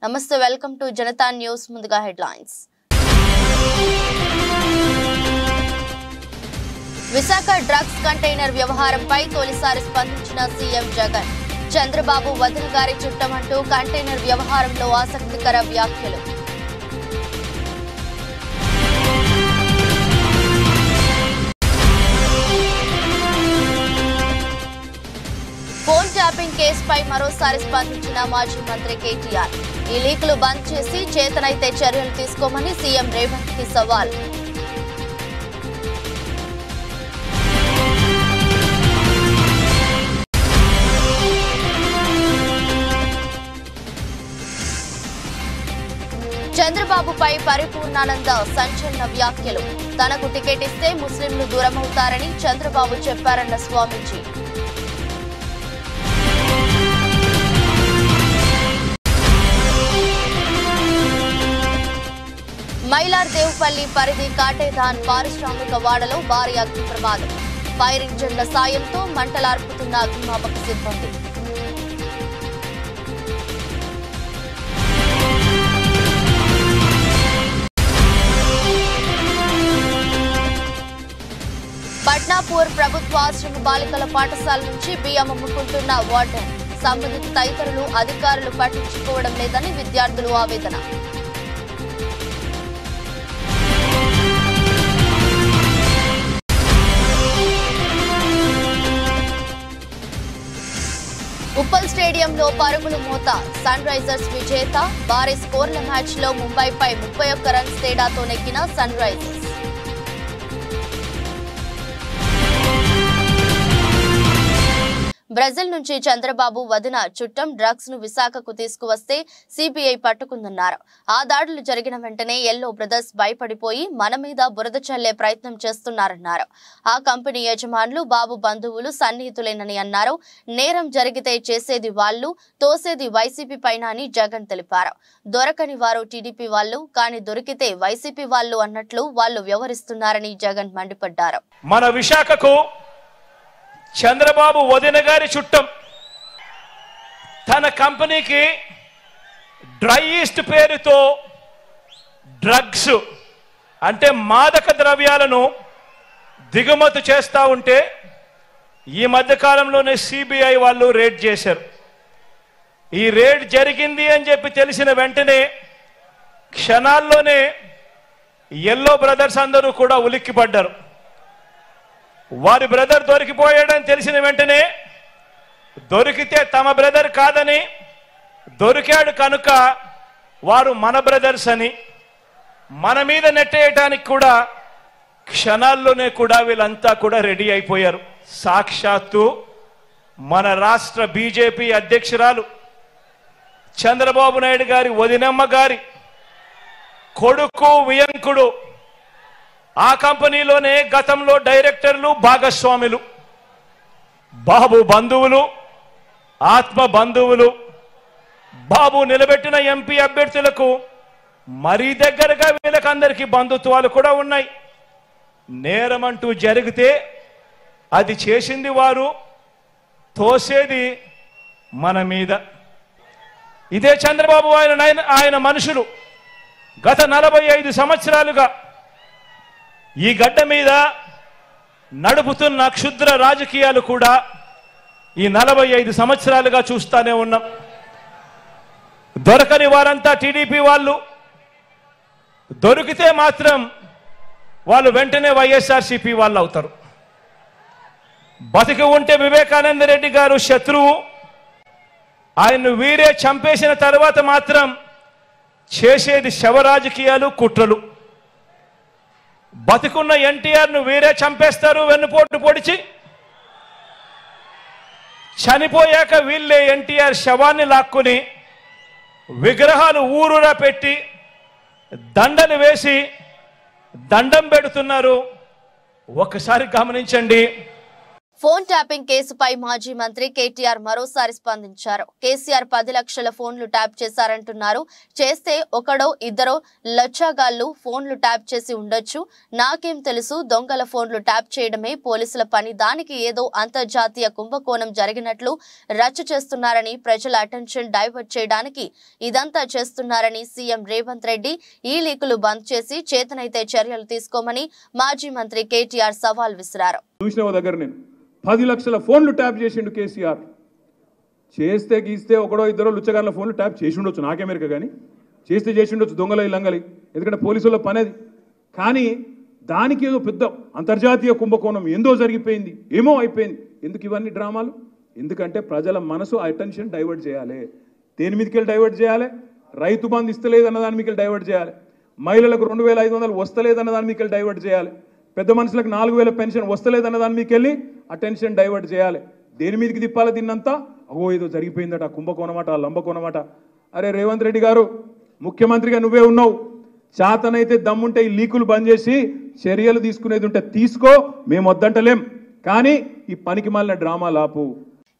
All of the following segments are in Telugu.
నమస్తే వెల్కమ్ టు జనతా న్యూస్ ముందుగా హెడ్లైన్స్ విశాఖ డ్రగ్స్ కంటైనర్ వ్యవహారంపై తొలిసారి స్పందించిన సీఎం జగన్ చంద్రబాబు వదిన గారి చుట్టం అంటూ కంటైనర్ వ్యవహారంలో ఆసక్తికర వ్యాఖ్యలు ఫోన్ ట్యాపింగ్ కేసుపై మరోసారి స్పందించిన మాజీ మంత్రి కేటీఆర్ ఈ లీకులు బంద్ చేసి చేతనైతే చర్యలు తీసుకోమని సీఎం రేవంత్ కి సవాల్ చంద్రబాబుపై పరిపూర్ణానంద సంచలన వ్యాఖ్యలు తనకు టికెట్ ఇస్తే ముస్లింలు దూరమవుతారని చంద్రబాబు చెప్పారన్న స్వామీజీ మైలార్దేవ్పల్లి పరిధి కాటేదాన్ పారిశ్రామిక వాడలో భారీ అగ్ని ప్రమాదం ఫైర్ ఇంజన్ల సాయంతో మంటలార్పుతున్న అగ్నిమాపక సిబ్బంది పట్నాపూర్ ప్రభుత్వ ఆశ్రమ బాలికల పాఠశాల నుంచి బియ్యం అమ్ముకుంటున్న వార్డెన్ సంబంధిత తదితరులు అధికారులు పట్టించుకోవడం లేదని విద్యార్థులు ఆవేదన ఉప్పల్ స్టేడియంలో పరుగుల మోత సన్ రైజర్స్ విజేత భారీ స్కోర్ల మ్యాచ్ లో ముంబైపై 31 రన్స్ తేడాతో నెగ్గిన సన్ రైజర్స్ బ్రెజిల్ నుంచి చంద్రబాబు వదిన చుట్టం డ్రగ్స్ ను విశాఖకు తీసుకువస్తే సిబిఐ పట్టుకుందన్నారు ఆ దాడులు జరిగిన వెంటనే ఎల్లో బ్రదర్స్ భయపడిపోయి మన మీద బురద చల్లే ప్రయత్నం చేస్తున్నారన్నారు ఆ కంపెనీ యజమానులు బాబు బంధువులు సన్నిహితులేనని అన్నారు నేరం జరిగితే చేసేది వాళ్లు తోసేది వైసీపీ పైన అని జగన్ తెలిపారు దొరకని వారు టీడీపీ వాళ్లు కానీ దొరికితే వైసీపీ వాళ్లు అన్నట్లు వాళ్లు వ్యవహరిస్తున్నారని జగన్ మండిపడ్డారు మన విశాఖకు చంద్రబాబు వదిన గారి చుట్టం తన కంపెనీకి డ్రై ఈస్ట్ పేరుతో డ్రగ్స్ అంటే మాదక ద్రవ్యాలను దిగుమతి చేస్తూ ఉంటే ఈ మధ్య కాలంలోనే సిబిఐ వాళ్ళు రేడ్ చేశారు ఈ రేడ్ జరిగింది అని చెప్పి తెలిసిన వెంటనే క్షణాల్లోనే ఎల్లో బ్రదర్స్ అందరూ కూడా ఉలిక్కిపడ్డారు వారి బ్రదర్ దొరికిపోయాడని తెలిసిన వెంటనే దొరికితే తమ బ్రదర్ కాదని దొరికాడు కనుక వారు మన బ్రదర్స్ అని మన మీద నెట్టేయటానికి కూడా క్షణాల్లోనే కూడా వీళ్ళంతా కూడా రెడీ అయిపోయారు సాక్షాత్తు మన రాష్ట్ర బీజేపీ అధ్యక్షురాలు చంద్రబాబు నాయుడు గారి వదినమ్మ గారి కొడుకు వియంకుడు ఆ కంపెనీలోనే గతంలో డైరెక్టర్లు భాగస్వాములు బాబు బంధువులు ఆత్మ బంధువులు బాబు నిలబెట్టిన ఎంపీ అభ్యర్థులకు మరీ దగ్గరగా వీళ్ళకందరికీ బంధుత్వాలు కూడా ఉన్నాయి నేరం అంటూ జరిగితే అది చేసింది వారు తోసేది మన మీద ఇదే చంద్రబాబు ఆయన మనుషులు గత 45 సంవత్సరాలుగా ఈ గడ్డ మీద నడుపుతున్న క్షుద్ర రాజకీయాలు కూడా ఈ 45 సంవత్సరాలుగా చూస్తానే ఉన్నాం దొరకని వారంతా టీడీపీ వాళ్ళు దొరికితే మాత్రం వాళ్ళు వెంటనే వైఎస్ఆర్సీపీ వాళ్ళు అవుతారు బతికి ఉంటే వివేకానంద రెడ్డి గారు శత్రువు ఆయన్ను వీరే చంపేసిన తర్వాత మాత్రం చేసేది శవ రాజకీయాలు కుట్రలు బతికున్న ఎన్టీఆర్ను వీరే చంపేస్తారు వెన్నుపోటు పొడిచి చనిపోయాక వీళ్ళే ఎన్టీఆర్ శవాన్ని లాక్కుని విగ్రహాలు ఊరూరా పెట్టి దండలు వేసి దండం పెడుతున్నారు ఒకసారి గమనించండి ఫోన్ ట్యాపింగ్ కేసుపై మాజీ మంత్రి కేటీఆర్ మరోసారి స్పందించారు. కేసీఆర్ 10 లక్షల ఫోన్లు ట్యాప్ చేశారంటున్నారు. చేస్తే ఒకడో ఇద్దరో లచ్చాగాళ్లు ఫోన్లు ట్యాప్ చేసి ఉండొచ్చు. నాకేం తెలుసు, దొంగల ఫోన్లు ట్యాప్ చేయడమే పోలీసుల పని. దానికి ఏదో అంతర్జాతీయ కుంభకోణం జరిగినట్లు రచ్చ చేస్తున్నారని, ప్రజల అటెన్షన్ డైవర్ట్ చేయడానికి ఇదంతా చేస్తున్నారని సీఎం రేవంత్ రెడ్డి ఈ లీకులు బంద్ చేసి చేతనైతే చర్యలు తీసుకోమని మాజీ మంత్రి కేటీఆర్ సవాల్ విసిరారు. 10 లక్షల ఫోన్లు ట్యాప్ చేసిండు కేసీఆర్. చేస్తే గీస్తే ఒకడో ఇద్దరో లుచ్చగాళ్ళ ఫోన్లు ట్యాప్ చేసి ఉండొచ్చు, నాకేమెరక కానీ చేస్తే చేసి ఉండొచ్చు దొంగలై లంగలి, ఎందుకంటే పోలీసుల పని అది. కానీ దానికి ఏదో పెద్ద అంతర్జాతీయ కుంభకోణం ఏందో జరిగిపోయింది, ఏమో అయిపోయింది. ఎందుకు ఇవన్నీ డ్రామాలు? ఎందుకంటే ప్రజల మనసు అటెన్షన్ డైవర్ట్ చేయాలి. దేని మీదకి డైవర్ట్ చేయాలి? రైతు బంధు ఇస్తలేదు అన్న దాని మీదకి డైవర్ట్ చేయాలి, మహిళలకు 2500 వస్తలేదన్న దాని మీదకి డైవర్ట్ చేయాలి, పెద్ద మనుషులకు 4000 పెన్షన్ వస్తలేదన్న దాని మీకు వెళ్ళి అటెన్షన్ డైవర్ట్ చేయాలి. దేని మీదకి తిప్పాలి దీన్నంతా? అగో ఏదో జరిగిపోయిందట, కుంభకోణమట, లంబకోణమట. అరే రేవంత్ రెడ్డి గారు, ముఖ్యమంత్రిగా నువ్వే ఉన్నావు, చాతనైతే దమ్ముంటే ఈ లీకులు బంద్ చేసి చర్యలు తీసుకునేది ఉంటే తీసుకో, మేము వద్దంటలేం. కానీ ఈ పనికి మాలిన డ్రామాలు ఆపు.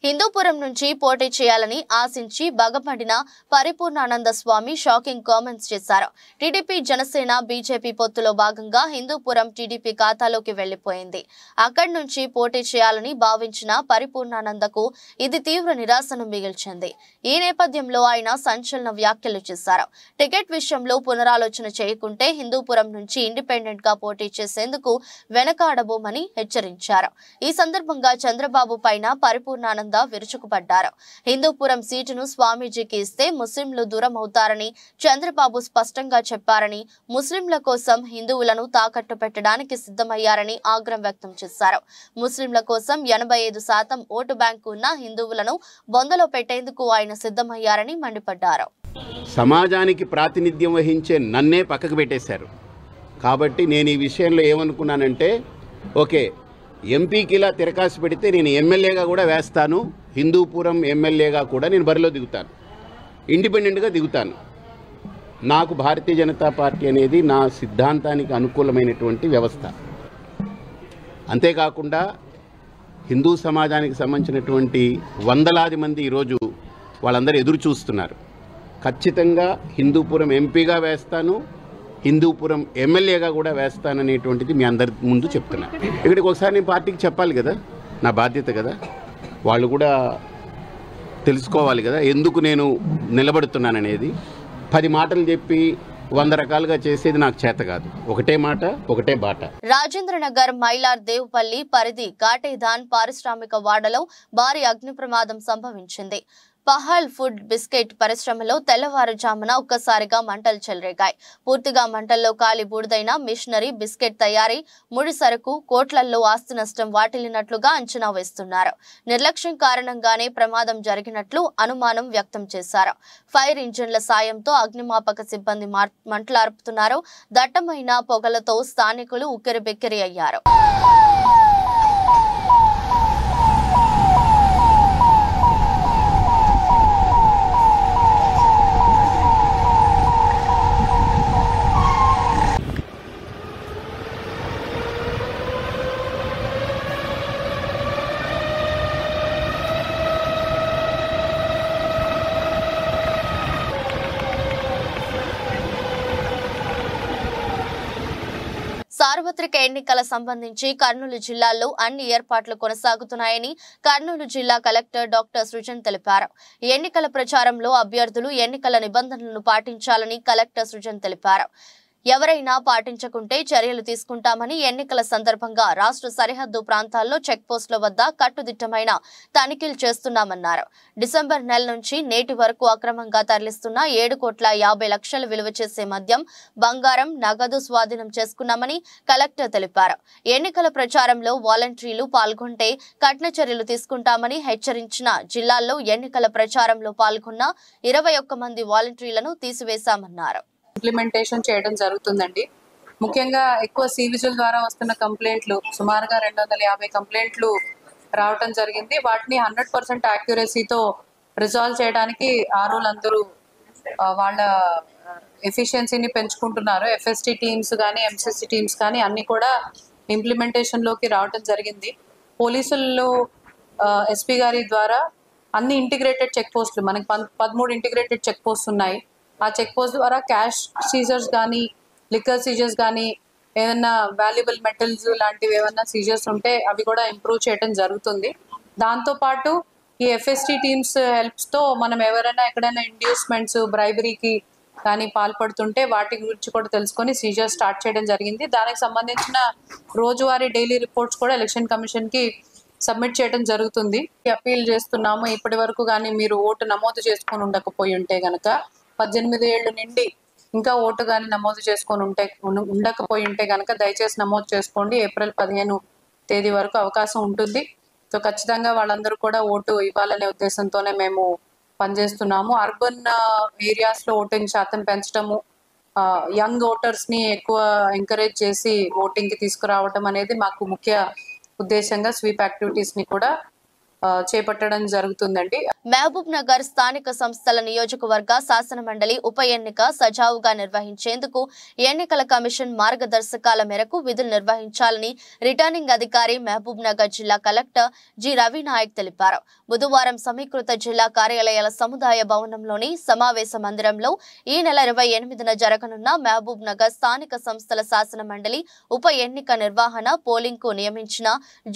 హిందూపురం నుంచి పోటీ చేయాలని ఆశించి బగపడిన పరిపూర్ణానంద స్వామి షాకింగ్ కామెంట్స్ చేశారు. టీడీపీ జనసేన బీజేపీ పొత్తులో భాగంగా హిందూపురం టీడీపీ ఖాతాలోకి వెళ్లిపోయింది. అక్కడి నుంచి పోటీ చేయాలని భావించిన పరిపూర్ణానందకు ఇది తీవ్ర నిరాశను మిగిల్చింది. ఈ నేపథ్యంలో ఆయన సంచలన వ్యాఖ్యలు చేశారు. టికెట్ విషయంలో పునరాలోచన చేయకుంటే హిందూపురం నుంచి ఇండిపెండెంట్ గా పోటీ చేసేందుకు వెనకాడబోమని హెచ్చరించారు. ఈ సందర్భంగా చంద్రబాబు పైన పరిపూర్ణానంద విరుచుకుపడ్డారు. హిందూపురం సీటును స్వామీజీకి ఇస్తే ముస్లింలు దూరం అవుతారని చంద్రబాబు స్పష్టంగా చెప్పారని, ముస్లింల కోసం హిందువులను తాకట్టు పెట్టడానికి సిద్ధమయ్యారని ఆగ్రహం వ్యక్తం చేశారు. ముస్లింల కోసం 85% ఓటు బ్యాంకు ఉన్న హిందువులను బొందలో పెట్టేందుకు ఆయన సిద్ధమయ్యారని మండిపడ్డారు. సమాజానికి ప్రాతినిధ్యం వహించే నన్నే పక్కకు పెట్టేశారు. కాబట్టి నేను ఈ విషయంలో ఏమనుకున్నానంటే, ఓకే, ఎంపీకి ఇలా తిరకాసు పెడితే నేను ఎమ్మెల్యేగా కూడా వేస్తాను, హిందూపురం ఎమ్మెల్యేగా కూడా నేను బరిలో దిగుతాను, ఇండిపెండెంట్గా దిగుతాను. నాకు భారతీయ జనతా పార్టీ అనేది నా సిద్ధాంతానికి అనుకూలమైనటువంటి వ్యవస్థ. అంతేకాకుండా హిందూ సమాజానికి సంబంధించినటువంటి వందలాది మంది ఈరోజు వాళ్ళందరూ ఎదురు చూస్తున్నారు. ఖచ్చితంగా హిందూపురం ఎంపీగా వేస్తాను, హిందూపురం ఎమ్మెల్యేగా కూడా వేస్తాననేటువంటిది మీ అందరి ముందు చెప్తున్నా. ఇక్కడికి ఒకసారి నేను పార్టీకి చెప్పాలి కదా, నా బాధ్యత కదా. వాళ్ళు కూడా తెలుసుకోవాలి కదా ఎందుకు నేను నిలబడుతున్నాననేది. 10 మాటలు చెప్పి 100 రకాలుగా చేసేది నాకు చేత కాదు. ఒకటే మాట, ఒకటే బాట. రాజేంద్రనగర్ మైలార్ దేవుపల్లి పరిధి ఘాటేదాన్ పారిశ్రామిక వాడలో భారీ అగ్ని ప్రమాదం సంభవించింది. పహల్ ఫుడ్ బిస్కెట్ పరిశ్రమలో తెల్లవారుజామున ఒక్కసారిగా మంటలు చెలరేగాయి. పూర్తిగా మంటల్లో కాలి బూడిదైన మిషనరీ, బిస్కెట్ తయారీ, ముడి సరుకు, కోట్లల్లో ఆస్తి నష్టం వాటిల్లినట్లుగా అంచనా వేస్తున్నారు. నిర్లక్ష్యం కారణంగానే ప్రమాదం జరిగినట్లు అనుమానం వ్యక్తం చేశారు. ఫైర్ ఇంజిన్ల సాయంతో అగ్నిమాపక సిబ్బంది మంటలార్పుతున్నారు. దట్టమైన పొగలతో స్థానికులు ఉక్కిరిబిక్కిరి అయ్యారు. సార్వత్రిక ఎన్నికల సంబంధించి కర్నూలు జిల్లాలో అన్ని ఏర్పాట్లు కొనసాగుతున్నాయని కర్నూలు జిల్లా కలెక్టర్ డాక్టర్ సృజన్ తెలిపారు. ఎన్నికల ప్రచారంలో అభ్యర్థులు ఎన్నికల నిబంధనలను పాటించాలని కలెక్టర్ సృజన్ తెలిపారు. ఎవరైనా పాటించకుంటే చర్యలు తీసుకుంటామని, ఎన్నికల సందర్భంగా రాష్ట్ర సరిహద్దు ప్రాంతాల్లో చెక్ పోస్టుల వద్ద కట్టుదిట్టమైన తనిఖీలు చేస్తున్నామన్నారు. డిసెంబర్ నెల నుంచి నేటి వరకు అక్రమంగా తరలిస్తున్న 7,50,00,000 విలువ చేసే మద్యం, బంగారం, నగదు స్వాధీనం చేసుకున్నామని కలెక్టర్ తెలిపారు. ఎన్నికల ప్రచారంలో వాలంటీర్లు పాల్గొంటే కఠిన చర్యలు తీసుకుంటామని హెచ్చరించిన జిల్లాల్లో ఎన్నికల ప్రచారంలో పాల్గొన్న 21 మంది వాలంటీర్లను తీసివేశామన్నారు. ఇంప్లిమెంటేషన్ చేయడం జరుగుతుందండి. ముఖ్యంగా ఎక్కువ సివిజిల్ ద్వారా వస్తున్న కంప్లైంట్లు, సుమారుగా 250 కంప్లైంట్లు రావటం జరిగింది. వాటిని 100% యాక్యురసీతో రిజాల్వ్ చేయడానికి ఆర్ఓలందరూ వాళ్ళ ఎఫిషియన్సీని పెంచుకుంటున్నారు. ఎఫ్ఎస్టీ టీమ్స్ కానీ, ఎంసీసీ టీమ్స్ కానీ అన్ని కూడా ఇంప్లిమెంటేషన్లోకి రావటం జరిగింది. పోలీసులు ఎస్పీ గారి ద్వారా అన్ని ఇంటిగ్రేటెడ్ చెక్ పోస్టులు మనకి 13 ఇంటిగ్రేటెడ్ చెక్ పోస్ట్ ఉన్నాయి. ఆ చెక్ పోస్ట్ ద్వారా క్యాష్ సీజర్స్ కానీ, లిక్కర్ సీజర్స్ కానీ, ఏదైనా వాల్యుబుల్ మెటల్స్ లాంటివి ఏమైనా సీజర్స్ ఉంటే అవి కూడా ఇంప్రూవ్ చేయడం జరుగుతుంది. దాంతోపాటు ఈ ఎఫ్ఎస్టీ టీమ్స్ హెల్ప్స్తో మనం ఎవరైనా ఎక్కడైనా ఇండ్యూస్మెంట్స్, బ్రైబరీకి కానీ పాల్పడుతుంటే వాటి గురించి కూడా తెలుసుకొని సీజర్ స్టార్ట్ చేయడం జరిగింది. దానికి సంబంధించిన రోజువారీ డైలీ రిపోర్ట్స్ కూడా ఎలక్షన్ కమిషన్కి సబ్మిట్ చేయడం జరుగుతుంది. అప్పీల్ చేస్తున్నాము, ఇప్పటి వరకు కానీ మీరు ఓటు నమోదు చేసుకొని ఉండకపోయి ఉంటే కనుక 18 ఏళ్ళు నిండి ఇంకా ఓటు కానీ నమోదు చేసుకొని ఉండకపోయి ఉంటే కనుక దయచేసి నమోదు చేసుకోండి. ఏప్రిల్ 15 తేదీ వరకు అవకాశం ఉంటుంది. సో ఖచ్చితంగా వాళ్ళందరూ కూడా ఓటు ఇవ్వాలనే ఉద్దేశంతోనే మేము పనిచేస్తున్నాము. అర్బన్ ఏరియాస్లో ఓటింగ్ శాతం పెంచడము, యంగ్ ఓటర్స్ని ఎక్కువ ఎంకరేజ్ చేసి ఓటింగ్కి తీసుకురావడం అనేది మాకు ముఖ్య ఉద్దేశంగా స్వీప్ యాక్టివిటీస్ని కూడా చేపట్టడం జరుగుతుందండి. మహబూబ్ నగర్ స్థానిక సంస్థల నియోజకవర్గ శాసన మండలి ఉప ఎన్నిక సజావుగా నిర్వహించేందుకు ఎన్నికల కమిషన్ మార్గదర్శకాల మేరకు విధులు నిర్వహించాలని రిటర్నింగ్ అధికారి మహబూబ్ నగర్ జిల్లా కలెక్టర్ జి రవినాయక్ తెలిపారు. బుధవారం సమీకృత జిల్లా కార్యాలయాల సముదాయ భవనంలోని సమావేశ మందిరంలో ఈ నెల 28న జరగనున్న మహబూబ్ నగర్ స్థానిక సంస్థల శాసన మండలి ఉప ఎన్నిక నిర్వహణ, పోలింగ్ కు నియమించిన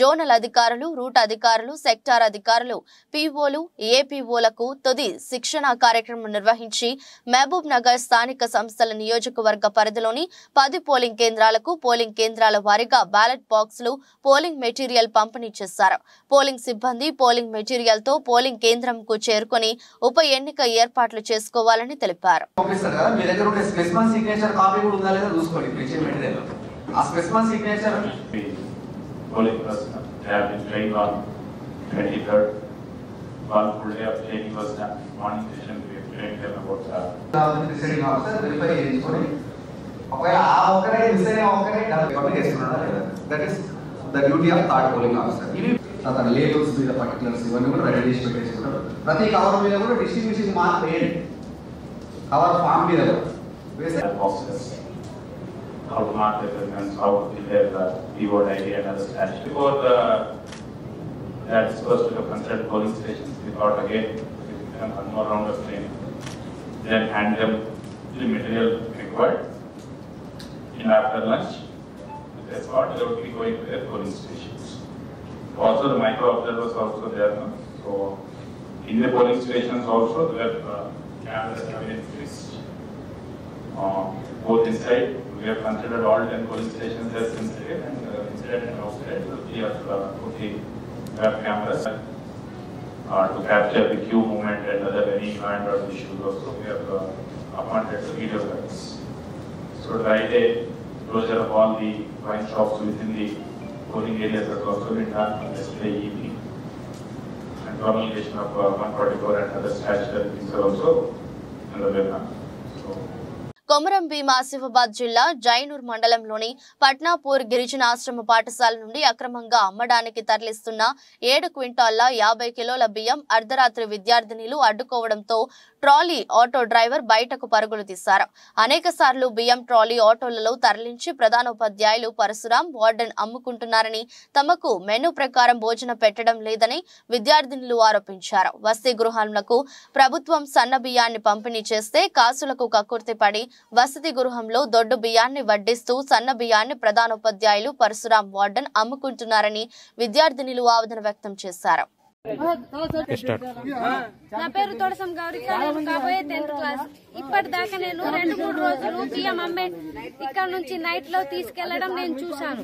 జోనల్ అధికారులు, రూట్ అధికారులు, సెక్టార్ అధికారులు, పీఓలు, ఏపీఓలకు తుది శిక్షణ కార్యక్రమం నిర్వహించి మహబూబ్ నగర్ స్థానిక సంస్థల నియోజకవర్గ పరిధిలోని 10 పోలింగ్ కేంద్రాలకు పోలింగ్ కేంద్రాల వారీగా బ్యాలెట్ బాక్సులు, పోలింగ్ మెటీరియల్ పంపిణీ చేశారు. పోలింగ్ సిబ్బంది పోలింగ్ మెటీరియల్ తో పోలింగ్ కేంద్రంకు చేరుకుని ఉప ఎన్నిక ఏర్పాట్లు చేసుకోవాలని తెలిపారు. One full day of training was done. Morning session we trained them about deciding officer verify cheskoni okala aa okare deciding okare double chestunada leda. That is the duty of third polling officer. Ivi atana labels మీద particulars ఇవన్నీ కూడా రెడీ చేసి పెట్టేసుకుంటారు. ప్రతి కవర్ మీద కూడా డిస్ట్రిబ్యూషన్ మార్క్ వేయండి. కవర్ ఫామ్ మీద వేసే boxes. How to mark the elements, how to fill the keyword ID and other stash. Before that's supposed to have considered polling stations. We thought again, one more round of training. Then hand them the material required. And after lunch, that's what they would be going to their polling stations. Also, the micro observers also there now. So, in the polling stations also, there are cameras have been increased. Both inside, we have considered all 10 polling stations as inside and inside and outside. So, we have web cameras to capture the queue movement and other any kind of issues also. We have appointed video guards. So right a closure of all the wine shops within the polling areas has also been done on yesterday evening. And promulgation of 144 and other statutory things are also underway now. Komaram Bheem Asifabad జిల్లా జైనూర్ మండలంలోని పట్నాపూర్ గిరిజనాశ్రమ పాఠశాల నుండి అక్రమంగా అమ్మడానికి తరలిస్తున్న 7 క్వింటాళ్ల 50 కిలోల బియ్యం అర్ధరాత్రి విద్యార్థినిలు అడ్డుకోవడంతో ట్రాలీ ఆటో డ్రైవర్ బయటకు పరుగులు తీశారు. అనేక సార్లు బియ్యం ట్రాలీ ఆటోలలో తరలించి ప్రధానోపాధ్యాయులు పరశురాం, వార్డెన్ అమ్ముకుంటున్నారని, తమకు మెనూ ప్రకారం భోజనం పెట్టడం లేదని విద్యార్థినులు ఆరోపించారు. వసతి గృహాలకు ప్రభుత్వం సన్న బియ్యాన్ని పంపిణీ చేస్తే కాసులకు కక్కుర్తి పడి వసతి గృహంలో దొడ్డు బియ్యాన్ని వడ్డిస్తూ సన్న బియ్యాన్ని ప్రధానోపాధ్యాయులు పరశురాం, వార్డెన్ అమ్ముకుంటున్నారని విద్యార్థినులు ఆవేదన వ్యక్తం చేశారు. నా పేరు తోడసం గౌరీ, కాబోయే 10th క్లాస్. ఇప్పటిదాకా నేను 2-3 రోజులు బియ్యం అమ్మే ఇక్కడ నుంచి నైట్ లో తీసుకెళ్లడం నేను చూశాను.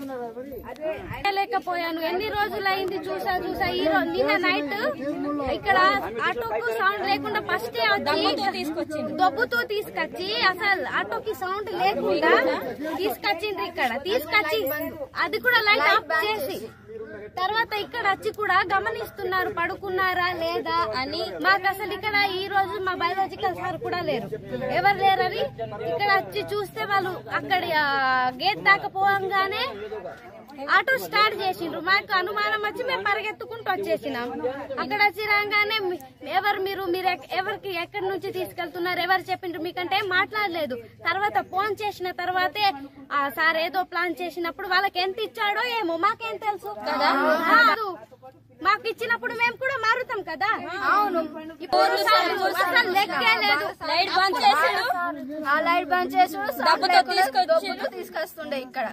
లేకపోయాను, ఎన్ని రోజులు అయింది చూసా. ఈ రోజు నిన్న నైట్ ఇక్కడ ఆటోకు సౌండ్ లేకుండా ఫస్ట్ దొబ్బుతూ తీసుకొచ్చి అసలు ఆటోకి సౌండ్ లేకుండా తీసుకొచ్చింది. ఇక్కడ తీసుకొచ్చి అది కూడా లైట్ ఆఫ్ చేసి తర్వాత ఇక్కడ వచ్చి కూడా గమనిస్తున్నారు పడుకున్నారా లేదా అని. మాకు అసలు ఇక్కడ ఈ రోజు మా బయాలజికల్ సార్ కూడా లేరు, ఎవరు లేరని ఇక్కడ వచ్చి చూస్తే వాళ్ళు అక్కడ గేట్ దాకా పోగానే ఆటో స్టార్ట్ చేసిండ్రు. మాకు అనుమానం వచ్చి మేము పరిగెత్తుకుంటూ వచ్చేసినాం. అక్కడ వచ్చి రాగానే ఎవరు మీరు ఎవరికి ఎక్కడి నుంచి తీసుకెళ్తున్నారు, ఎవరు చెప్పిండ్రు మీకంటే మాట్లాడలేదు. తర్వాత ఫోన్ చేసిన తర్వాతే సార్ ఏదో ప్లాన్ చేసినప్పుడు వాళ్ళకి ఎంత ఇచ్చాడో ఏమో మాకేం తెలుసు కదా. మాకు ఇచ్చినప్పుడు మేము కూడా మారుతాం కదా. అవును, అసలు లెక్కే లేదు. లైట్ బంద్ చేసాడు, ఆ లైట్ బంద్ చేసాడు, తీసుకొస్తుండే ఇక్కడ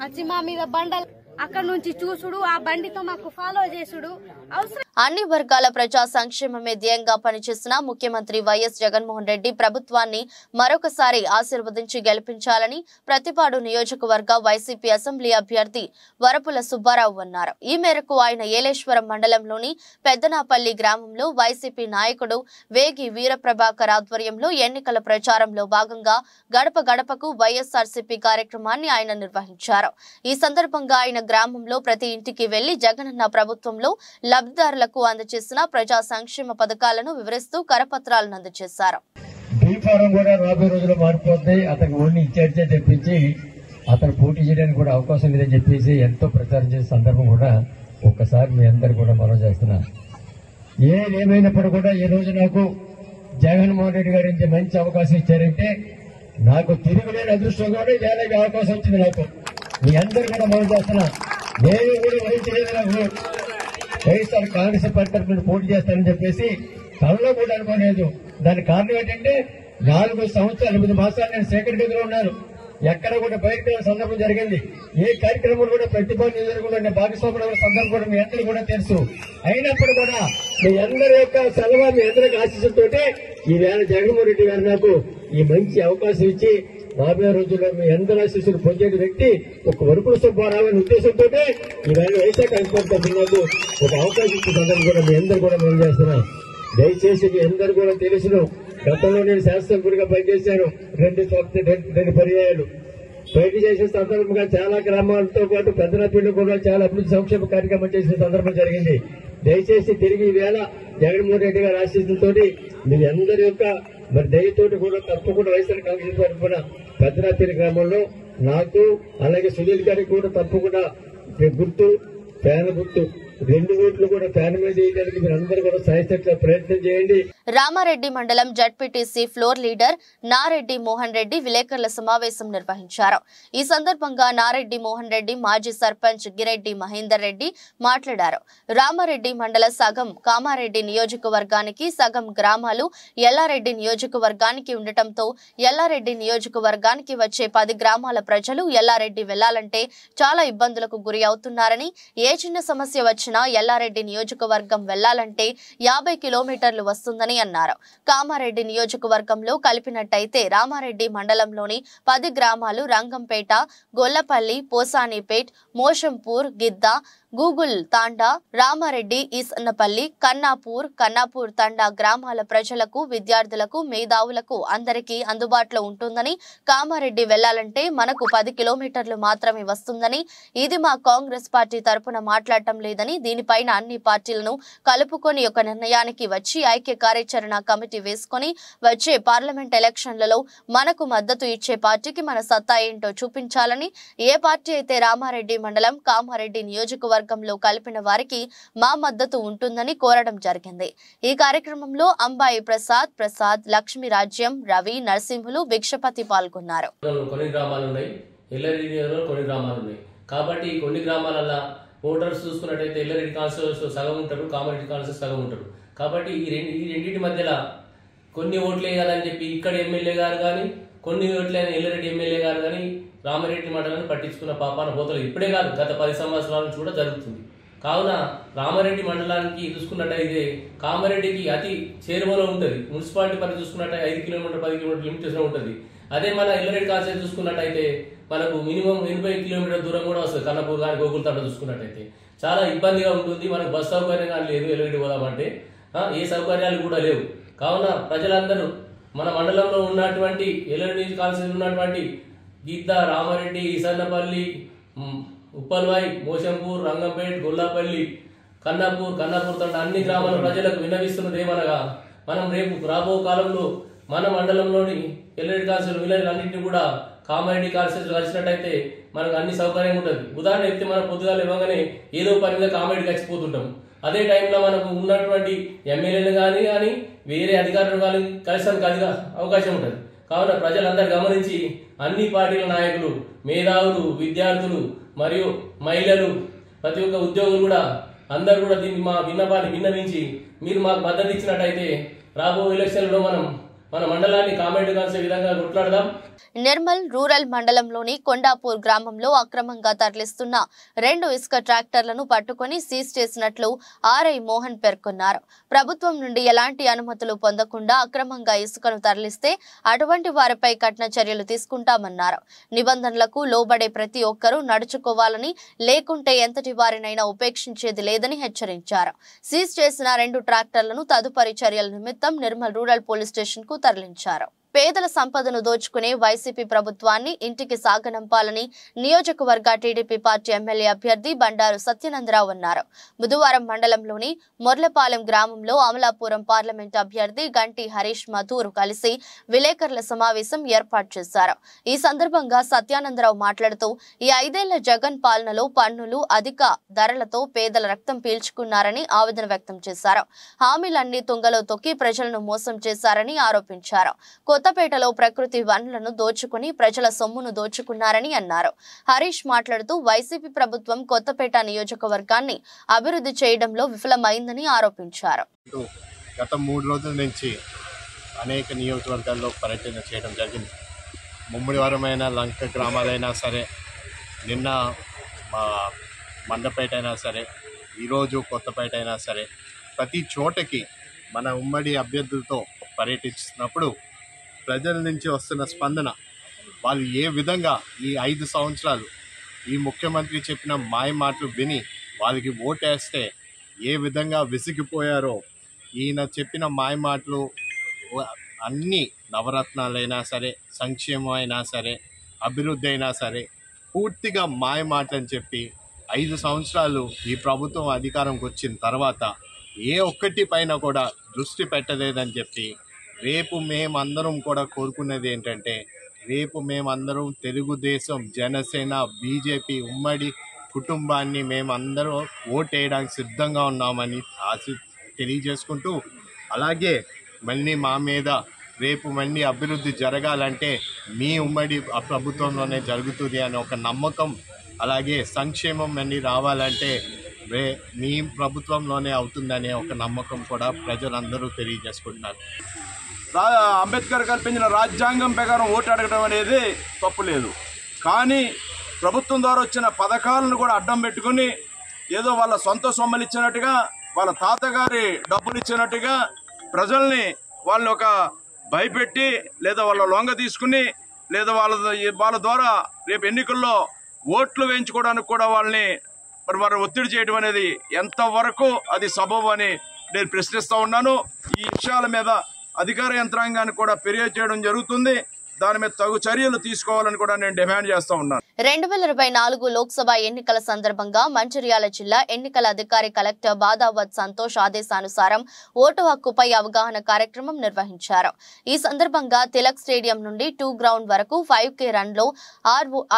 వచ్చి మా మీద బండలు అక్కడ నుంచి చూసుడు, ఆ బండితో మాకు ఫాలో చేసుడు అవసరం. అన్ని వర్గాల ప్రజా సంక్షేమమే ధ్యేయంగా పనిచేసిన ముఖ్యమంత్రి వైఎస్ జగన్మోహన్ రెడ్డి ప్రభుత్వాన్ని మరొకసారి ఆశీర్వదించి గెలిపించాలని ప్రతిపాడు నియోజకవర్గ వైసీపీ అసెంబ్లీ అభ్యర్థి వరపుల సుబ్బారావు అన్నారు. ఈ మేరకు ఆయన ఏలేశ్వరం మండలంలోని పెద్దనాపల్లి గ్రామంలో వైసీపీ నాయకుడు వేగి వీరప్రభాకర్ ఆధ్వర్యంలో ఎన్నికల ప్రచారంలో భాగంగా గడప గడపకు వైఎస్ఆర్సీపీ కార్యక్రమాన్ని ఆయన నిర్వహించారు. ఈ సందర్భంగా ఆయన గ్రామంలో ప్రతి ఇంటికి వెళ్లి జగనన్న ప్రభుత్వంలో లబ్ధిదారులకు అందజేసిన ప్రజా సంక్షేమ పథకాలను వివరిస్తూ కరపత్రాలను అందజేశారు. రాబోయే రోజుల్లో మారిపోతుంది, అతనికి ఓన్ని ఇచ్చేట్టే తెప్పించి అతను పోటీ చేయడానికి కూడా అవకాశం లేదని చెప్పేసి ఎంతో ప్రచారం చేసే సందర్భం కూడా ఒక్కసారి మీ అందరు కూడా మనం చేస్తున్నా. ఏమైనప్పుడు కూడా ఈ రోజు నాకు జగన్మోహన్ రెడ్డి గారి నుంచి మంచి అవకాశం ఇచ్చారంటే నాకు తిరుగులేని అదృష్టం కూడా వేరే అవకాశం వచ్చింది. నాకు మీ అందరు కూడా మనం చేస్తున్నా. నేను కూడా వహించలేదు, నాకు వైఎస్ఆర్ కాంగ్రెస్ పార్టీ తరఫున పోటీ చేస్తానని చెప్పేసి కళ్ళలో కూడా అనుకోలేదు. దానికి కారణం ఏంటంటే 4 సంవత్సరాలు 8 మాసాలు నేను సేకరణ గదిలో ఉన్నాను. ఎక్కడ కూడా బయటకు వెళ్ళిన సందర్భం జరిగింది. ఏ కార్యక్రమం కూడా ప్రతిపాదన నియోజకవర్గంలో భాగస్వామ్యం సందర్భం కూడా మీ అందరూ కూడా తెలుసు. అయినప్పుడు కూడా మీ అందరి యొక్క సలహా, మీ అందరికి ఆశీస్సులతో ఈవేళ జగన్మోహన్ రెడ్డి గారు నాకు ఈ మంచి అవకాశం ఇచ్చి రాబోయే రోజుల్లో మీ అందరి ఆశీస్సులు పొందే వ్యక్తి ఒక వరపుల సుబ్బారావు అనే ఉద్దేశంతో ఈవేళ వైఎస్ఆర్ కాంగ్రెస్ పార్టీ నాకు ఒక అవకాశం ఇచ్చే సందర్భం కూడా మీ అందరూ కూడా మనం చేస్తున్నాం. దయచేసి మీ అందరూ కూడా తెలుసును, గతంలో నేను శాసనసభ్యుడిగా పనిచేశాను 2 పర్యాయాలు. బయట చేసిన సందర్భంగా చాలా గ్రామాలతో పాటు పెద్దనపల్లి కూడా చాలా అభివృద్ధి సంక్షేమ కార్యక్రమం చేసిన సందర్భం జరిగింది. దయచేసి తిరిగి ఈవేళ జగన్మోహన్ రెడ్డి గారి ఆశీస్సులతో మీ అందరి యొక్క మరి దయతోటి కూడా తప్పకుండా వైఎస్ఆర్ కాంగ్రెస్ తరఫున పెద్దనపల్లి గ్రామంలో నాకు అలాగే సునీల్ గారికి కూడా తప్పకుండా గుర్తు ఫ్యాన్ గుర్తు 2 ఓట్లు కూడా ఫ్యాన్ మీద వేయడానికి మీరు అందరూ కూడా సాయశక్తిగా ప్రయత్నం చేయండి. రామారెడ్డి మండలం ZPTC floor leader Nareddy Mohan Reddy విలేకరుల సమావేశం నిర్వహించారు. ఈ సందర్భంగా నారెడ్డి మోహన్ రెడ్డి మాజీ సర్పంచ్ గిరెడ్డి మహేందర్ రెడ్డి మాట్లాడారు. రామారెడ్డి మండల సగం కామారెడ్డి నియోజకవర్గానికి, సగం గ్రామాలు ఎల్లారెడ్డి నియోజకవర్గానికి ఉండటంతో ఎల్లారెడ్డి నియోజకవర్గానికి వచ్చే 10 గ్రామాల ప్రజలు ఎల్లారెడ్డి వెళ్లాలంటే చాలా ఇబ్బందులకు గురి అవుతున్నారని, ఏ చిన్న సమస్య వచ్చినా ఎల్లారెడ్డి నియోజకవర్గం వెళ్లాలంటే 50 కిలోమీటర్లు వస్తుందని అన్నారు. కామారెడ్డి నియోజకవర్గంలో కలిపినట్టయితే రామారెడ్డి మండలంలోని 10 గ్రామాలు రంగంపేట, గొల్లపల్లి, పోసానిపేట్, మోషంపూర్, గిద్ద, గూగుల్ తాండా, రామారెడ్డి, ఈసన్నపల్లి, కన్నాపూర్ తండా గ్రామాల ప్రజలకు, విద్యార్థులకు, మేధావులకు అందరికీ అందుబాటులో ఉంటుందని, కామారెడ్డి వెళ్లాలంటే మనకు 10 కిలోమీటర్లు మాత్రమే వస్తుందని, ఇది మా కాంగ్రెస్ పార్టీ తరపున మాట్లాడటం లేదని, దీనిపైన అన్ని పార్టీలను కలుపుకొని ఒక నిర్ణయానికి వచ్చి ఐక్య కార్యాచరణ కమిటీ వేసుకొని వచ్చే పార్లమెంట్ ఎలక్షన్లలో మనకు మద్దతు ఇచ్చే పార్టీకి మన సత్తా ఏంటో చూపించాలని, ఏ పార్టీ అయితే రామారెడ్డి మండలం కామారెడ్డి నియోజకవర్గంలో కలిపిన వారికి మా మద్దతు ఉంటుందని కోరడం జరిగింది. ఈ కార్యక్రమంలో అంబాయి ప్రసాద్, లక్ష్మీ రాజ్యం, రవి, నరసింహులు, భిక్షపతి పాల్గొన్నారు. కొన్ని గ్రామాలు ఉన్నాయి, కొన్ని గ్రామాలు ఉన్నాయి. కాబట్టి కొన్ని గ్రామాలలో ఓటర్స్ చూసుకున్నట్టయితే ఎల్లారెడ్డి కాన్స్టిట్యూన్సీ సగం ఉంటారు, కామారెడ్డి కాన్స్టిట్యూన్సీ సగం ఉంటారు. కాబట్టి ఈ రెండింటి మధ్యలో కొన్ని ఓట్లు వేయాలని చెప్పి ఇక్కడ ఎమ్మెల్యే గారు కానీ, కొన్ని ఓట్లైన ఎల్లారెడ్డి ఎమ్మెల్యే గారు కానీ రామారెడ్డి మండలాన్ని పట్టించుకున్న పాపాన పోతలు ఇప్పుడే కాదు, గత 10 సంవత్సరాల నుంచి కూడా జరుగుతుంది. కావున రామారెడ్డి మండలానికి చూసుకున్నట్టయితే కామారెడ్డికి అతి చేరువలో ఉంటుంది. మున్సిపాలిటీ పని చూసుకున్నట్టయితే 5 కిలోమీటర్ 10 కిలోమీటర్ లిమిటేషన్ ఉంటుంది. అదే మన ఎల్లారెడ్డి కాన్స్టిట్యూన్సీ చూసుకున్నట్టయితే మనకు మినిమం 80 కిలోమీటర్ దూరం కూడా వస్తుంది. కన్నపూర్ కానీ గోకుల్ తాండ చూసుకున్నట్టయితే చాలా ఇబ్బందిగా ఉంటుంది. మనకు బస్ సౌకర్యం కానీ లేదు, ఎల్లారెడ్డి పోదామంటే ఏ సౌకర్యాలు కూడా లేవు. కావున ప్రజలందరూ మన మండలంలో ఉన్నటువంటి ఎల్లారెడ్డి కాన్స్టిట్యూన్సీ ఉన్నటువంటి గిద్ద, రామారెడ్డి, ఈసన్నపల్లి, ఉప్పల్వాయి, మోషంపూర్, రంగంపేట్, గొల్లాపల్లి, కన్నాపూర్ తండ అన్ని గ్రామాల ప్రజలకు విన్నవిస్తున్నది ఏమనగా, మనం రేపు రాబో కాలంలో మన మండలంలోని ఎల్లారెడ్డి కాన్స్టిట్యూన్సీ విలేజ్లన్నింటినీ కూడా కామారెడ్డి కాన్స్టిట్యూన్సీ కలిసినట్టయితే మనకు అన్ని సౌకర్యంగా ఉంటుంది. ఉదాహరణ చెప్తే మనం పొద్దుగాలు ఇవ్వగానే ఏదో పని మీద కామారెడ్డి కలిసిపోతుంటాం. అదే టైంలో మనకు ఉన్నటువంటి ఎమ్మెల్యేలు కానీ వేరే అధికారులు కానీ కలిసడానికి అవకాశం ఉంటుంది. కావున ప్రజలందరూ గమనించి అన్ని పార్టీల నాయకులు, మేధావులు, విద్యార్థులు మరియు మహిళలు, ప్రతి ఒక్క ఉద్యోగులు కూడా అందరూ కూడా దీన్ని మా విన్నపాన్ని విన్నవించి మీరు మాకు మద్దతు ఇచ్చినట్టయితే రాబో ఎలక్షన్లో మన మండలాన్ని కామెంట్ కాల్సే విధంగా కొట్లాడదాం. నిర్మల్ రూరల్ మండలంలోని కొండాపూర్ గ్రామంలో అక్రమంగా తరలిస్తున్న 2 ఇసుక ట్రాక్టర్లను పట్టుకుని సీజ్ చేసినట్లు ఆర్ఐ మోహన్ పేర్కొన్నారు. ప్రభుత్వం నుండి ఎలాంటి అనుమతులు పొందకుండా అక్రమంగా ఇసుకను తరలిస్తే అటువంటి వారిపై కఠిన చర్యలు తీసుకుంటామన్నారు. నిబంధనలకు లోబడే ప్రతి ఒక్కరూ నడుచుకోవాలని, లేకుంటే ఎంతటి వారినైనా ఉపేక్షించేది లేదని హెచ్చరించారు. సీజ్ చేసిన 2 ట్రాక్టర్లను తదుపరి చర్యల నిమిత్తం నిర్మల్ రూరల్ పోలీస్ స్టేషన్ కు తరలించారు. పేదల సంపదను దోచుకునే వైసీపీ ప్రభుత్వాన్ని ఇంటికి సాగనంపాలని నియోజకవర్గ టీడీపీ పార్టీ ఎమ్మెల్యే అభ్యర్థి బండారు సత్యనందరావు అన్నారు. బుధవారం మండలంలోని మొర్లపాలెం గ్రామంలో అమలాపురం పార్లమెంట్ అభ్యర్థి గంటి హరీష్ మధూర్ కలిసి విలేకరుల సమావేశం ఏర్పాటు చేశారు. ఈ సందర్భంగా సత్యానందరావు మాట్లాడుతూ ఈ 5 ఏళ్ల జగన్ పాలనలో పన్నులు అధిక ధరలతో పేదల రక్తం పీల్చుకున్నారని ఆవేదన వ్యక్తం చేశారు. హామీలన్నీ తుంగలో తొక్కి ప్రజలను మోసం చేశారని ఆరోపించారు. కొత్తపేటలో ప్రకృతి వనరులను దోచుకుని ప్రజల సొమ్మును దోచుకున్నారని అన్నారు. హరీష్ మాట్లాడుతూ వైసీపీ ప్రభుత్వం కొత్తపేట నియోజకవర్గాన్ని అభివృద్ధి చేయడంలో విఫలమైందని ఆరోపించారు. గత 3 రోజుల నుంచి అనేక నియోజకవర్గాల్లో పర్యటన చేయడం జరిగింది. ముమ్మడివారమైన లంక గ్రామాలైనా సరే, నిన్న మా మండపేట అయినా సరే, ఈరోజు కొత్తపేట అయినా సరే, ప్రతి చోటకి మన ఉమ్మడి అభ్యర్థులతో పర్యటిస్తున్నప్పుడు ప్రజల నుంచి వస్తున్న స్పందన, వాళ్ళు ఏ విధంగా ఈ 5 సంవత్సరాలు ఈ ముఖ్యమంత్రి చెప్పిన మాయ మాటలు విని వాళ్ళకి ఓటేస్తే ఏ విధంగా విసిగిపోయారో, ఈయన చెప్పిన మాయ మాటలు అన్ని నవరత్నాలైనా సరే, సంక్షేమం అయినా సరే, అభివృద్ధి అయినా సరే పూర్తిగా మాయ మాట అని చెప్పి 5 సంవత్సరాలు ఈ ప్రభుత్వం అధికారంకి వచ్చిన తర్వాత ఏ ఒక్కటి పైన కూడా దృష్టి పెట్టలేదని చెప్పి, రేపు మేమందరం కూడా కోరుకునేది ఏంటంటే, రేపు మేమందరం తెలుగుదేశం, జనసేన, బీజేపీ ఉమ్మడి కుటుంబాన్ని మేమందరం ఓటేయడానికి సిద్ధంగా ఉన్నామని తెలియజేసుకుంటూ, అలాగే మళ్ళీ మా మీద రేపు మళ్ళీ అభివృద్ధి జరగాలంటే మీ ఉమ్మడి ప్రభుత్వంలోనే జరుగుతుంది అనే ఒక నమ్మకం, అలాగే సంక్షేమం మళ్ళీ రావాలంటే మీ ప్రభుత్వంలోనే అవుతుందనే ఒక నమ్మకం కూడా ప్రజలందరూ తెలియజేసుకుంటున్నారు. అంబేద్కర్ కల్పించిన రాజ్యాంగం ప్రకారం ఓటు అడగడం అనేది తప్పు లేదు. కానీ ప్రభుత్వం ద్వారా వచ్చిన పథకాలను కూడా అడ్డం పెట్టుకుని ఏదో వాళ్ళ సొంత సొమ్మలు ఇచ్చినట్టుగా, వాళ్ళ తాతగారి డబ్బులు ఇచ్చినట్టుగా ప్రజల్ని వాళ్ళు ఒక భయపెట్టి, లేదా వాళ్ళ లొంగ తీసుకుని, లేదా వాళ్ళ ద్వారా రేపు ఎన్నికల్లో ఓట్లు వేయించుకోవడానికి కూడా వాళ్ళని మరి ఒత్తిడి చేయడం అనేది ఎంతవరకు అది సబబు అని నేను ప్రశ్నిస్తూ ఉన్నాను. ఈ విషయాల మీద అధికార యంత్రాంగాన్ని కూడా ఫిర్యాదు చేయడం జరుగుతుంది. దాని మీద తగు చర్యలు తీసుకోవాలని కూడా నేను డిమాండ్ చేస్తూ ఉన్నాను. 2024 లోక్సభ ఎన్నికల సందర్భంగా మంచిర్యాల జిల్లా ఎన్నికల అధికారి కలెక్టర్ బాదావత్ సంతోష్ ఆదేశానుసారం ఓటు హక్కుపై అవగాహన కార్యక్రమం నిర్వహించారు. ఈ సందర్భంగా తిలక్ స్టేడియం నుండి 2 గ్రౌండ్ వరకు 5K రన్ లో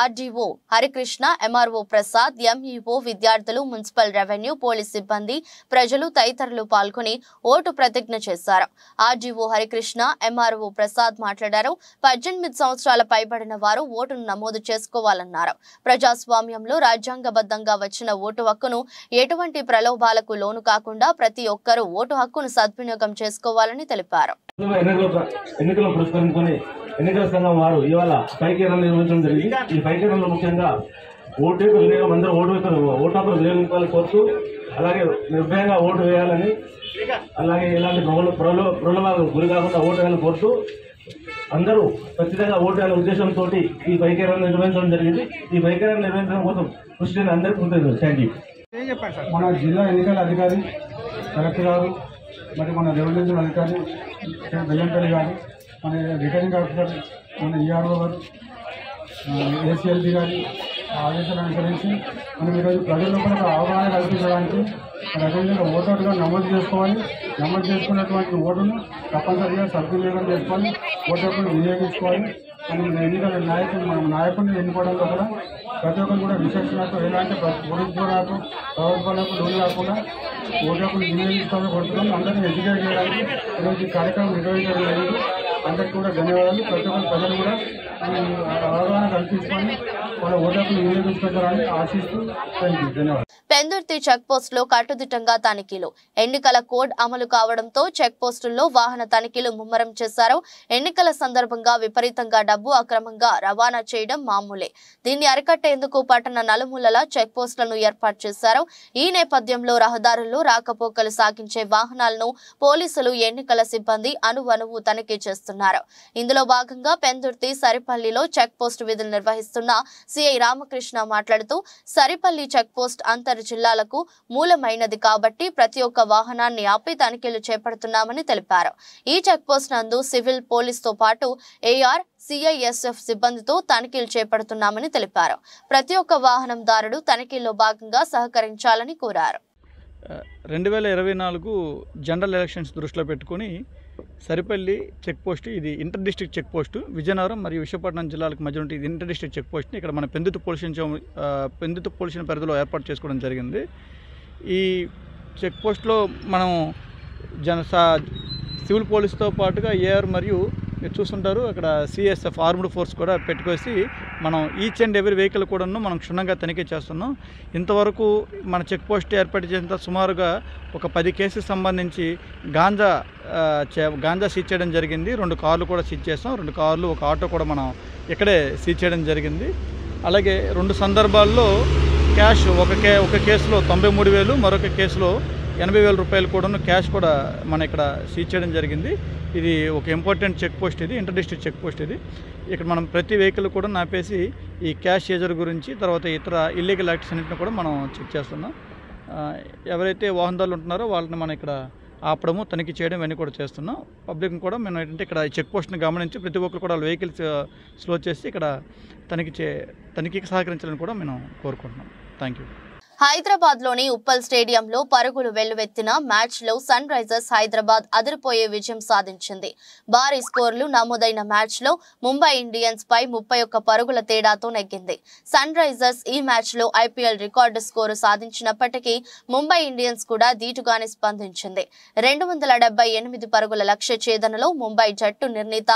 RDO Harikrishna, MRO Prasad, MEO, విద్యార్థులు, మున్సిపల్ రెవెన్యూ, పోలీస్ సిబ్బంది, ప్రజలు తదితరులు పాల్గొని ఓటు ప్రతిజ్ఞ చేశారు. ఆర్డీఓ హరికృష్ణ, ఎంఆర్ఓ ప్రసాద్ మాట్లాడారు. 18 సంవత్సరాల పైబడిన వారు ఓటును నమోదు చేసుకోవాలన్నారు. ప్రజాస్వామ్యంలో రాజ్యాంగబద్ధంగా వచ్చిన ఓటు హక్కును ఎటువంటి ప్రలోభాలకు లోను కాకుండా ప్రతి ఒక్కరూ ఓటు హక్కును సద్వినియోగం చేసుకోవాలని తెలిపారు. ఎన్నికలు పురస్కరించుకొని ఎన్నికల సంఘం వారు ఇవాళ 5K రన్ నిర్వహించడం జరిగింది. ఈ 5K రన్ లో ముఖ్యంగా ఓటు వినియోగం, అందరూ ఓటు హక్కును వినియోగించాలని కోరుతూ, అలాగే నిర్భయంగా ఓటు వేయాలని, అలాగే ఇలాంటి ప్రలోభాలకు గురి కాకుండా ఓటు వేయాలని కోరుతూ అందరూ ఖచ్చితంగా ఓటు వేయాలనే ఉద్దేశంతో ఈ 5K రన్ నిర్వహించడం జరిగింది. ఈ 5K రన్ నిర్వహించడం కోసం కృషి చేయని అందరికీ ఉంటుంది. Thank you. మన జిల్లా ఎన్నికల అధికారి కలెక్టర్ గారు, మరి మన రెవెన్యూ అధికారి బెల్లంపల్లి గారు, మన రిటర్నింగ్ ఆఫీసర్ మన ఈఆర్ఓ గారు, ఏసీఎల్బీ గారి ఆదేశాలను అనుసరించి మనం ఈరోజు ప్రజల్లో కూడా అవగాహన కల్పించడానికి రకంగా ఓటర్గా నమోదు చేసుకోవాలి. నమోదు చేసుకున్నటువంటి ఓటును తప్పనిసరిగా సద్వినియోగం చేసుకొని ఓటర్లను వినియోగించుకోవాలి. మనం ఎన్నికల నాయకుడిని ఎన్నుకోవడంలో కూడా ప్రతి ఒక్కరు కూడా విశేషణతో ఎలాంటి ప్రభుత్వాలకు లోను కాకుండా ఓటర్లు వినియోగించుకోవాలని కోరుతున్నాం. అందరినీ ఎడ్యుకేట్ చేయడానికి ఈరోజు ఈ కార్యక్రమం నిర్వహించడం జరిగింది. అందరికీ కూడా ధన్యవాదాలు. ప్రతి ఒక్కరు ప్రజలు కూడా అవగాహన కల్పించుకొని వాళ్ళ ఓటర్లు వినియోగించుకుంటారని ఆశిస్తూ ధన్యవాదాలు. పెందుర్తి చెక్ పోస్ట్ లో కట్టుదిట్టంగా తనిఖీలు. ఎన్నికల కోడ్ అమలు కావడంతో చెక్ పోస్టుల్లో వాహన తనిఖీలు ముమ్మరం చేశారు. ఎన్నికల సందర్భంగా విపరీతంగా డబ్బు అక్రమంగా రవాణా చేయడం మామూలే. దీన్ని అరికట్టేందుకు పట్టణ నలుమూలల చెక్ పోస్టులను ఏర్పాటు చేశారు. ఈ నేపథ్యంలో రహదారుల్లో రాకపోకలు సాగించే వాహనాలను పోలీసులు ఎన్నికల సిబ్బంది అణువణువు తనిఖీ చేస్తున్నారు. ఇందులో భాగంగా పెందుర్తి సరిపల్లిలో చెక్ పోస్ట్ విధులు నిర్వహిస్తున్న సిఐ రామకృష్ణ మాట్లాడుతూ సరిపల్లి చెక్ పోస్ట్ అంతర్ జిల్లాలకు మూలమైనది కాబట్టి ప్రతి ఒక్క వాహనాన్ని ఆపి తనిఖీలు చేపడుతున్నామని తెలిపారు. ఈ చెక్ పోస్ట్ నందు సివిల్ పోలీసుతో పాటు ఏఆర్ సిఐఎస్ఎఫ్ సిబ్బందితో తనిఖీలు చేపడుతున్నామని తెలిపారు. ప్రతి ఒక్క వాహనందారుడు తనిఖీల్లో భాగంగా సహకరించాలని కోరారు. 2024 జనరల్ ఎలక్షన్స్ దృష్టిలో పెట్టుకుని సరిపల్లి చెక్ పోస్ట్, ఇది inter district check post, Vizianagaram మరియు విశాఖపట్నం జిల్లాలకు మధ్య ఉంటే ఇది ఇంటర్ డిస్ట్రిక్ట్ చెక్ పోస్ట్ని ఇక్కడ మన పెందుర్తి పోలీస్ పరిధిలో ఏర్పాటు చేసుకోవడం జరిగింది. ఈ చెక్ పోస్ట్లో మనం సివిల్ పోలీస్తో పాటుగా ఏఆర్ మరియు మీరు చూస్తుంటారు అక్కడ సిఎస్ఎఫ్ ఆర్మ్డ్ ఫోర్స్ కూడా పెట్టుకొసి మనం ఈచ్ అండ్ ఎవరీ వెహికల్ కూడాను మనం క్షుణ్ణంగా తనిఖీ చేస్తున్నాం. ఇంతవరకు మన చెక్ పోస్ట్ ఏర్పాటు చేసిన సుమారుగా ఒక 10 కేసులకు సంబంధించి గాంజా సీజ్ చేయడం జరిగింది. 2 కార్లు కూడా సీజ్ చేస్తాం. 2 కార్లు, ఒక ఆటో కూడా మనం ఇక్కడే సీజ్ చేయడం జరిగింది. అలాగే 2 సందర్భాల్లో క్యాష్, ఒక కేసులో 93,000, మరొక కేసులో 80,000 రూపాయలు కూడాను క్యాష్ కూడా మన ఇక్కడ సీజ్ చేయడం జరిగింది. ఇది ఒక ఇంపార్టెంట్ చెక్ పోస్ట్, ఇది ఇంటర్ డిస్ట్రిక్ట్ చెక్ పోస్ట్. ఇది ఇక్కడ మనం ప్రతి వెహికల్ కూడా ఆపేసి ఈ క్యాష్ సీజర్ గురించి, తర్వాత ఇతర ఇల్లీగల్ యాక్ట్స్ అన్నింటిని కూడా మనం చెక్ చేస్తున్నాం. ఎవరైతే వాహనదారులు ఉంటున్నారో వాళ్ళని మనం ఇక్కడ ఆపడము, తనిఖీ చేయడం ఇవన్నీ కూడా చేస్తున్నాం. పబ్లిక్ని కూడా మేము ఏంటంటే ఇక్కడ చెక్ పోస్ట్ని గమనించి ప్రతి ఒక్కరు కూడా వెహికల్స్ స్లో చేసి ఇక్కడ తనిఖీకి సహకరించాలని కూడా మేము కోరుకుంటున్నాం. Thank you. హైదరాబాద్ లోని ఉప్పల్ స్టేడియంలో పరుగులు వెల్లువెత్తిన మ్యాచ్ లో సన్ రైజర్స్ హైదరాబాద్ అదిరిపోయే విజయం సాధించింది. భారీ స్కోర్లు నమోదైన మ్యాచ్ లో ముంబై ఇండియన్స్ పై 31 పరుగుల తేడాతో నెగ్గింది. సన్ రైజర్స్ ఈ మ్యాచ్ లో ఐపీఎల్ రికార్డు స్కోరు సాధించినప్పటికీ ముంబై ఇండియన్స్ కూడా ధీటుగానే స్పందించింది. 278 పరుగుల లక్ష్య ఛేదనలో ముంబై జట్టు నిర్ణీత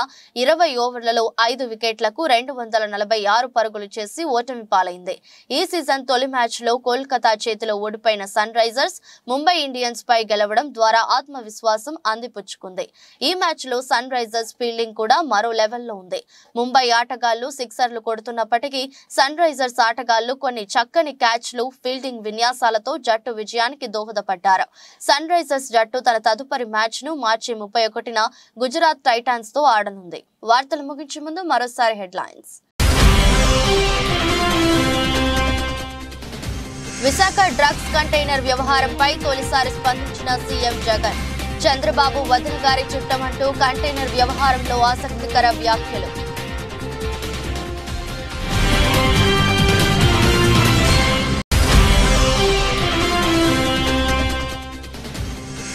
20 ఓవర్లలో 5 వికెట్లకు 246 పరుగులు చేసి ఓటమి పాలైంది. ఈ సీజన్ తొలి మ్యాచ్ లో కోల్కతా చేతిలో ఓడిపోయిన సన్ రైజర్స్ ముంబై ఇండియన్స్ పై గెలవడం ద్వారా ఆత్మవిశ్వాసం అందిపుచ్చుకుంది. ఈ మ్యాచ్ లో సన్ రైజర్స్ ఫీల్డింగ్ కూడా మరో లెవెల్లో ఉంది. ముంబై ఆటగాళ్లు సిక్సర్లు కొడుతున్నప్పటికీ సన్ రైజర్స్ ఆటగాళ్లు కొన్ని చక్కని క్యాచ్లు, ఫీల్డింగ్ విన్యాసాలతో జట్టు విజయానికి దోహదపడ్డారు. సన్ రైజర్స్ జట్టు తన తదుపరి మ్యాచ్ ను మార్చి 31న గుజరాత్ టైటాన్స్ తో ఆడనుంది. వార్తలు ముగించే ముందు మరోసారి హెడ్లైన్స్. విశాఖ డ్రగ్స్ కంటైనర్ వ్యవహారంపై తొలిసారి స్పందించిన సీఎం జగన్. చంద్రబాబు వదిన గారి చుట్టమంటూ కంటైనర్ వ్యవహారంలో ఆసక్తికర వ్యాఖ్యలు.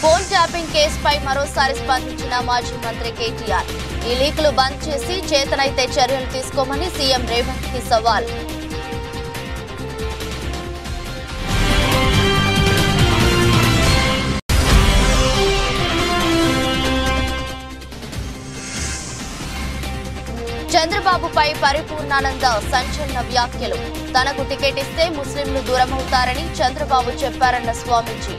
ఫోన్ ట్యాపింగ్ కేసుపై మరోసారి స్పందించిన మాజీ మంత్రి కేటీఆర్. ఈ లీకులు బంద్ చేసి చేతనైతే చర్యలు తీసుకోమని సీఎం రేవంత్ కి సవాల్. చంద్రబాబుపై పరిపూర్ణానంద సంచలన వ్యాఖ్యలు. తనకు టికెట్ ఇస్తే ముస్లింలు దూరమవుతారని చంద్రబాబు చెప్పారన్న స్వామీజీ.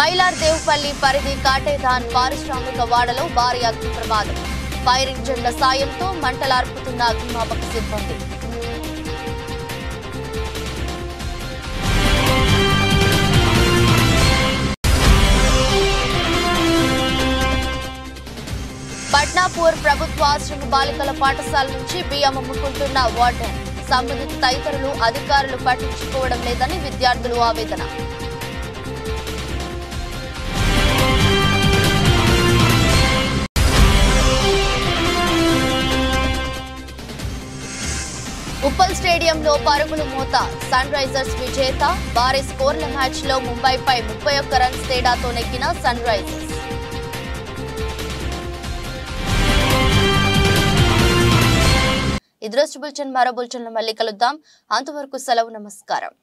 మైలార్ దేవుపల్లి పరిధి కాటేదాన్ పారిశ్రామిక వాడలో భారీ అగ్ని ప్రమాదం. ఫైర్ ఇంజన్ల సాయంతో మంటలార్పుతున్న అగ్నిమాపక సిబ్బంది. పట్నాపూర్ ప్రభుత్వ ఆశ్రమ బాలికల పాఠశాల నుంచి బియ్యం అమ్ముకుంటున్న వార్డెన్. సంబంధిత తదితరులు అధికారులు పట్టించుకోవడం లేదని విద్యార్థులు ఆవేదన. ఉప్పల్ స్టేడియంలో పరుగుల మోత. సన్ రైజర్స్ విజేత. భారీ స్కోర్ల మ్యాచ్ లో ముంబైపై 31 రన్స్ తేడాతో నెగ్గిన సన్ రైజర్స్. ఇదృష్టి బులెటిన్ మరో బులెటిన్లో మళ్ళీ కలుద్దాం. అంతవరకు సెలవు. నమస్కారం.